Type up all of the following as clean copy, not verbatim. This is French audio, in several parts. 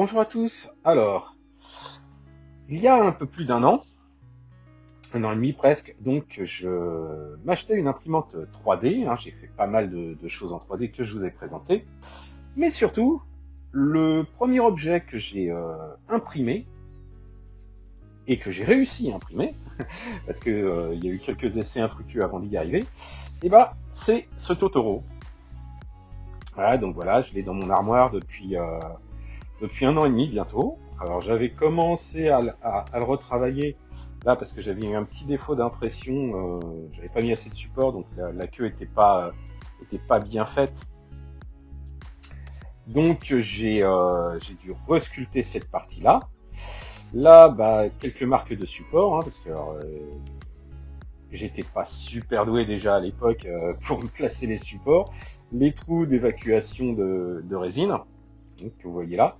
Bonjour à tous. Alors, il y a un peu plus un an et demi presque, donc je m'achetais une imprimante 3D. J'ai fait pas mal de choses en 3D que je vous ai présentées. Mais surtout, le premier objet que j'ai imprimé et que j'ai réussi à imprimer, parce que il y a eu quelques essais infructueux avant d'y arriver, et c'est ce Totoro. Voilà, donc voilà, je l'ai dans mon armoire depuis un an et demi bientôt. Alors j'avais commencé à le retravailler là parce que j'avais eu un petit défaut d'impression, j'avais pas mis assez de support, donc la queue était pas bien faite. Donc j'ai dû resculpter cette partie-là. Là, quelques marques de support, parce que j'étais pas super doué déjà à l'époque pour placer les supports, les trous d'évacuation de résine, donc, que vous voyez là.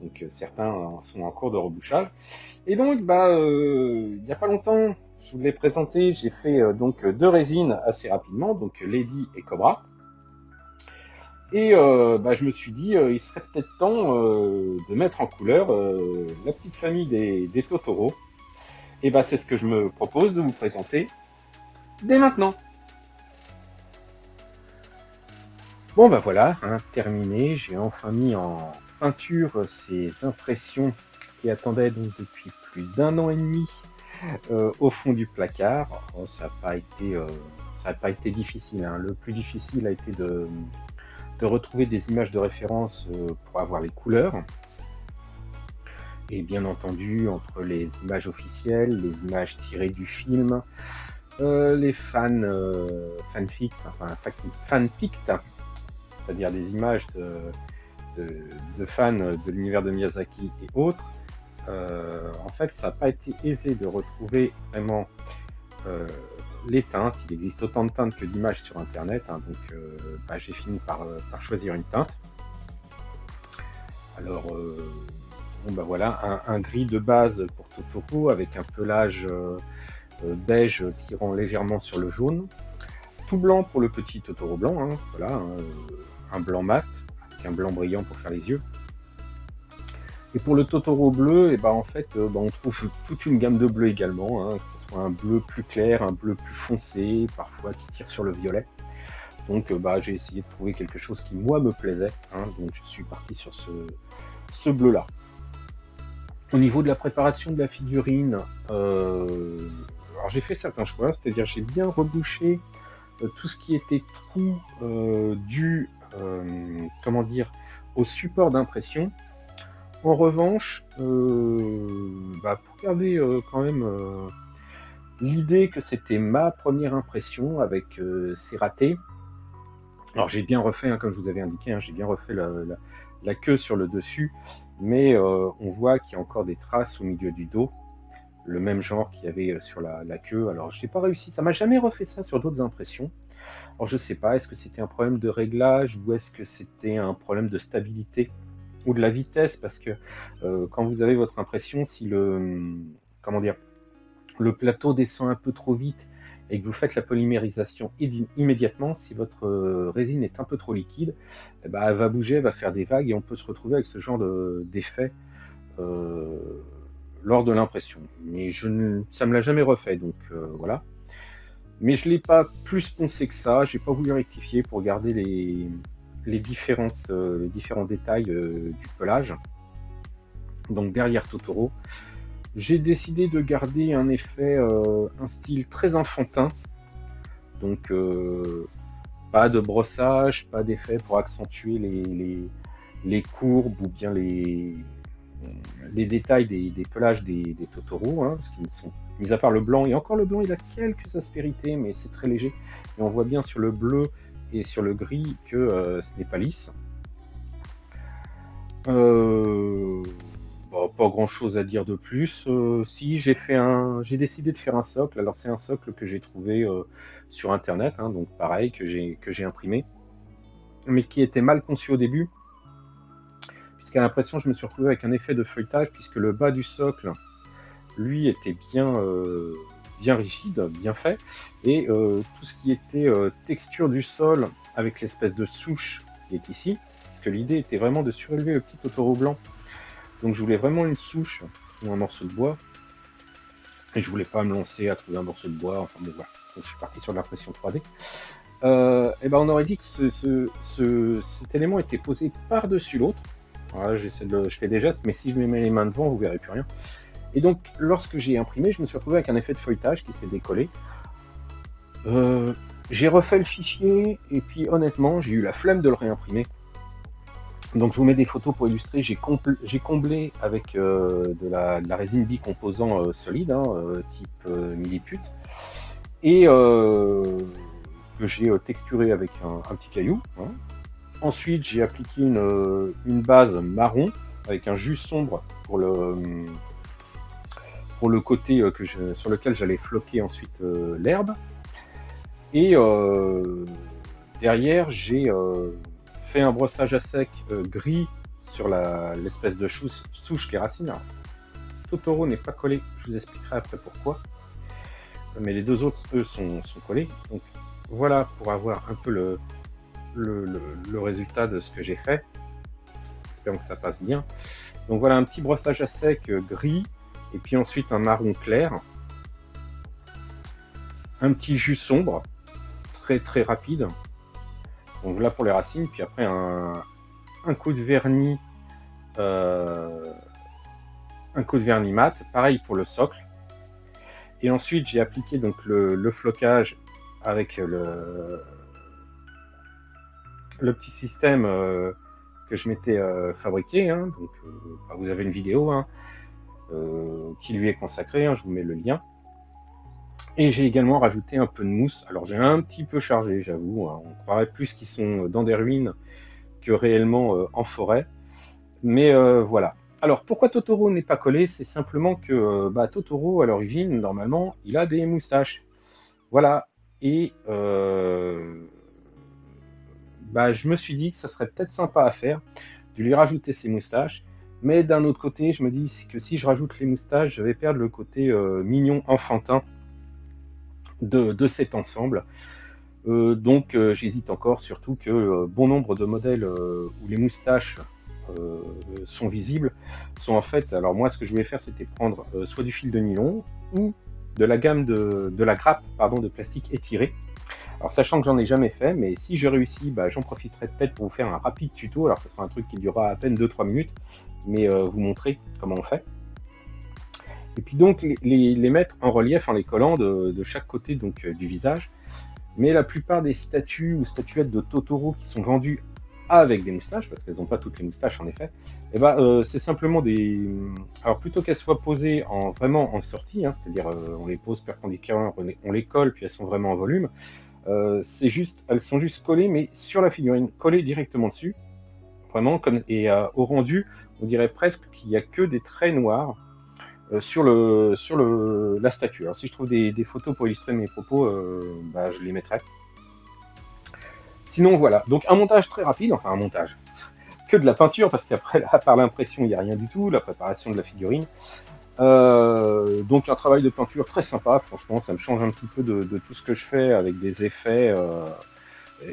Donc certains sont en cours de rebouchage. Et donc, il n'y a pas longtemps, je vous l'ai présenté, j'ai fait donc deux résines assez rapidement, donc Lady et Cobra. Et je me suis dit, il serait peut-être temps de mettre en couleur la petite famille des Totoro. Et c'est ce que je me propose de vous présenter dès maintenant. Bon voilà, terminé, j'ai enfin mis en peinture ces impressions qui attendaient donc depuis plus d'un an et demi au fond du placard. Oh, ça n'a pas été difficile, hein. Le plus difficile a été de retrouver des images de référence pour avoir les couleurs. Et bien entendu, entre les images officielles, les images tirées du film, les fanfics, enfin fanpics, c'est-à-dire des images de fans de l'univers de Miyazaki et autres. En fait, ça n'a pas été aisé de retrouver vraiment les teintes. Il existe autant de teintes que d'images sur Internet, donc j'ai fini par choisir une teinte. Alors, voilà, un gris de base pour Totoro avec un pelage beige tirant légèrement sur le jaune. Tout blanc pour le petit Totoro blanc, voilà, un blanc mat, avec un blanc brillant pour faire les yeux. Et pour le Totoro bleu, en fait, on trouve toute une gamme de bleus également, que ce soit un bleu plus clair, un bleu plus foncé, parfois qui tire sur le violet. Donc j'ai essayé de trouver quelque chose qui moi me plaisait, donc je suis parti sur ce bleu là. Au niveau de la préparation de la figurine, alors j'ai fait certains choix, c'est-à-dire j'ai bien rebouché tout ce qui était trou dû au support d'impression. En revanche, pour garder quand même l'idée que c'était ma première impression avec ces ratés, alors j'ai bien refait, comme je vous avais indiqué, j'ai bien refait la queue sur le dessus, mais on voit qu'il y a encore des traces au milieu du dos, le même genre qu'il y avait sur la queue. Alors j'ai pas réussi, ça m'a jamais refait ça sur d'autres impressions. Alors je sais pas, est-ce que c'était un problème de réglage ou est-ce que c'était un problème de stabilité ou de la vitesse, parce que quand vous avez votre impression, si le plateau descend un peu trop vite et que vous faites la polymérisation immédiatement, si votre résine est un peu trop liquide, elle va bouger, elle va faire des vagues et on peut se retrouver avec ce genre d'effet lors de l'impression. Mais ça me l'a jamais refait, donc voilà. Mais je l'ai pas plus poncé que ça, j'ai pas voulu rectifier pour garder les différents détails du pelage. Donc derrière Totoro, j'ai décidé de garder un effet, un style très enfantin. Donc pas de brossage, pas d'effet pour accentuer les courbes ou bien les détails des pelages des Totoro, parce qu'ils sont, mis à part le blanc, et encore le blanc il a quelques aspérités, mais c'est très léger, et on voit bien sur le bleu et sur le gris que ce n'est pas lisse. Pas grand chose à dire de plus. Si j'ai décidé de faire un socle. Alors c'est un socle que j'ai trouvé sur internet, donc pareil, que j'ai imprimé, mais qui était mal conçu au début, puisqu'à l'impression je me suis retrouvé avec un effet de feuilletage, puisque le bas du socle lui était bien rigide, bien fait, et tout ce qui était texture du sol avec l'espèce de souche qui est ici, parce que l'idée était vraiment de surélever le petit Totoro blanc Donc je voulais vraiment une souche ou un morceau de bois. Et je voulais pas me lancer à trouver un morceau de bois. Enfin bon, voilà. Donc je suis parti sur l'impression 3D. Et ben on aurait dit que cet élément était posé par-dessus l'autre. Voilà, je fais des gestes, mais si je me mets les mains devant, vous verrez plus rien. Et donc, lorsque j'ai imprimé, je me suis retrouvé avec un effet de feuilletage qui s'est décollé. J'ai refait le fichier, et puis honnêtement, j'ai eu la flemme de le réimprimer. Donc je vous mets des photos pour illustrer. J'ai comblé avec de la résine bicomposant solide, hein, type milliput, et que j'ai texturé avec un petit caillou. Hein. Ensuite, j'ai appliqué une base marron avec un jus sombre pour le côté sur lequel j'allais floquer ensuite l'herbe. Et derrière, j'ai fait un brossage à sec gris sur l'espèce de souche qui est racine. Alors, Totoro n'est pas collé, je vous expliquerai après pourquoi. Mais les deux autres, eux, sont collés. Donc voilà pour avoir un peu le résultat de ce que j'ai fait. Espérons que ça passe bien. Donc voilà un petit brossage à sec gris, et puis ensuite un marron clair. Un petit jus sombre, très très rapide. Donc là pour les racines, puis après un coup de vernis, mat, pareil pour le socle. Et ensuite j'ai appliqué donc le flocage avec le petit système que je m'étais fabriqué. Hein. Donc vous avez une vidéo hein, qui lui est consacrée, hein, je vous mets le lien. Et j'ai également rajouté un peu de mousse. Alors j'ai un petit peu chargé, j'avoue. Hein. On croirait plus qu'ils sont dans des ruines que réellement en forêt. Mais voilà. Alors pourquoi Totoro n'est pas collé? C'est simplement que Totoro, à l'origine, normalement, il a des moustaches. Voilà. Et je me suis dit que ça serait peut-être sympa à faire de lui rajouter ses moustaches. Mais d'un autre côté, je me dis que si je rajoute les moustaches, je vais perdre le côté mignon, enfantin de cet ensemble. Donc j'hésite encore, surtout que bon nombre de modèles où les moustaches sont visibles sont en fait, alors moi ce que je voulais faire c'était prendre soit du fil de nylon ou de la gamme de la grappe de plastique étiré. Alors sachant que j'en ai jamais fait, mais si je réussis, j'en profiterai peut-être pour vous faire un rapide tuto. Alors ce sera un truc qui durera à peine 2-3 minutes, mais vous montrer comment on fait. Et puis donc les mettre en relief en les collant de chaque côté donc, du visage. Mais la plupart des statues ou statuettes de Totoro qui sont vendues avec des moustaches, parce qu'elles n'ont pas toutes les moustaches en effet, c'est simplement des... Alors plutôt qu'elles soient posées vraiment en sortie, hein, c'est-à-dire on les pose perpendiculaires, on les colle, puis elles sont vraiment en volume, elles sont juste collées, mais sur la figurine, collées directement dessus, vraiment, et au rendu, on dirait presque qu'il n'y a que des traits noirs sur la statue. Alors si je trouve des photos pour illustrer mes propos, je les mettrai. Sinon voilà, donc un montage très rapide, enfin un montage, que de la peinture, parce qu'après, à part l'impression, il n'y a rien du tout, la préparation de la figurine. Donc un travail de peinture très sympa, franchement, ça me change un petit peu de tout ce que je fais, avec des effets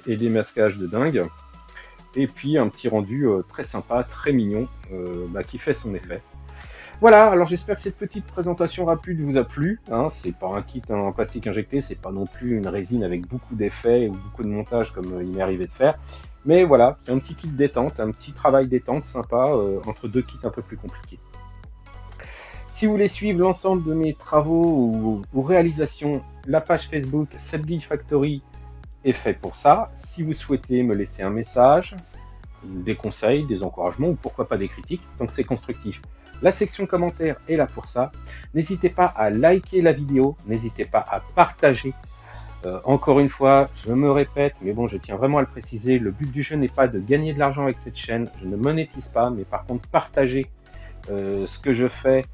et des masquages de dingue. Et puis un petit rendu très sympa, très mignon, qui fait son effet. Voilà, alors j'espère que cette petite présentation rapide vous a plu. Hein, c'est pas un kit en plastique injecté, c'est pas non plus une résine avec beaucoup d'effets ou beaucoup de montage comme il m'est arrivé de faire. Mais voilà, c'est un petit kit détente, un petit travail détente sympa entre deux kits un peu plus compliqués. Si vous voulez suivre l'ensemble de mes travaux ou réalisations, la page Facebook Setgeek Factory est faite pour ça. Si vous souhaitez me laisser un message, des conseils, des encouragements ou pourquoi pas des critiques, donc c'est constructif. La section commentaires est là pour ça. N'hésitez pas à liker la vidéo, n'hésitez pas à partager. Encore une fois, je me répète, mais bon, je tiens vraiment à le préciser, le but du jeu n'est pas de gagner de l'argent avec cette chaîne, je ne monétise pas, mais par contre partager ce que je fais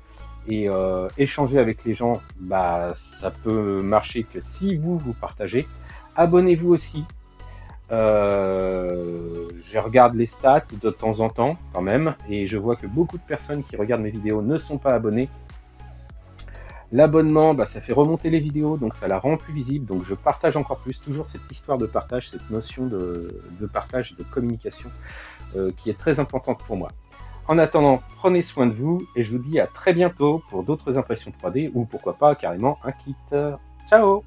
et échanger avec les gens, ça peut marcher que si vous partagez. Abonnez-vous aussi. Je regarde les stats de temps en temps quand même et je vois que beaucoup de personnes qui regardent mes vidéos ne sont pas abonnées. L'abonnement, ça fait remonter les vidéos, donc ça la rend plus visible, donc je partage encore plus, toujours cette histoire de partage, cette notion de partage et de communication qui est très importante pour moi. En attendant, prenez soin de vous et je vous dis à très bientôt pour d'autres impressions 3D ou pourquoi pas carrément un kit. Ciao!